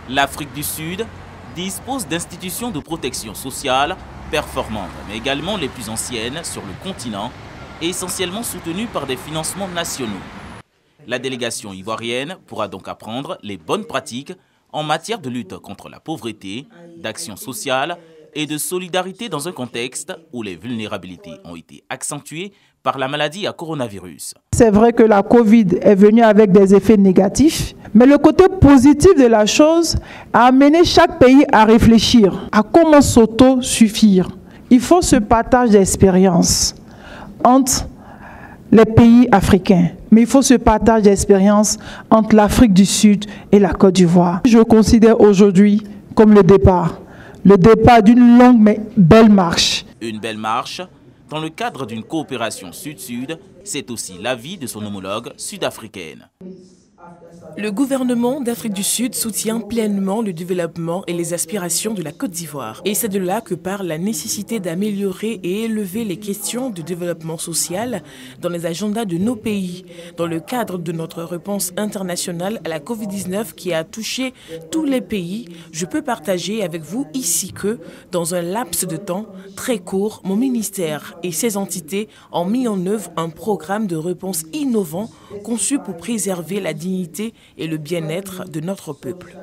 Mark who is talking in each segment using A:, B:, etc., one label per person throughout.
A: L'Afrique du Sud dispose d'institutions de protection sociale performantes, mais également les plus anciennes sur le continent, et essentiellement soutenues par des financements nationaux. La délégation ivoirienne pourra donc apprendre les bonnes pratiques en matière de lutte contre la pauvreté, d'action sociale et de solidarité dans un contexte où les vulnérabilités ont été accentuées par la maladie à coronavirus.
B: C'est vrai que la Covid est venue avec des effets négatifs, mais le côté positif de la chose a amené chaque pays à réfléchir à comment s'auto-suffire. Il faut ce partage d'expérience entre les pays africains, mais il faut ce partage d'expérience entre l'Afrique du Sud et la Côte d'Ivoire. Je considère aujourd'hui comme le départ d'une longue mais belle marche.
A: Une belle marche dans le cadre d'une coopération sud-sud, c'est aussi l'avis de son homologue sud-africaine.
C: Le gouvernement d'Afrique du Sud soutient pleinement le développement et les aspirations de la Côte d'Ivoire. Et c'est de là que part la nécessité d'améliorer et élever les questions de développement social dans les agendas de nos pays, dans le cadre de notre réponse internationale à la Covid-19 qui a touché tous les pays. Je peux partager avec vous ici que, dans un laps de temps très court, mon ministère et ses entités ont mis en œuvre un programme de réponse innovant conçu pour préserver la dignité et le bien-être de notre peuple.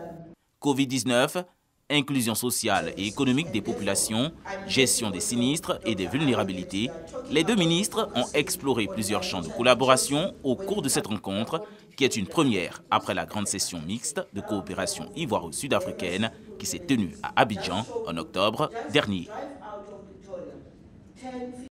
A: Covid-19, inclusion sociale et économique des populations, gestion des sinistres et des vulnérabilités, les deux ministres ont exploré plusieurs champs de collaboration au cours de cette rencontre, qui est une première après la grande session mixte de coopération ivoiro-sud-africaine qui s'est tenue à Abidjan en octobre dernier.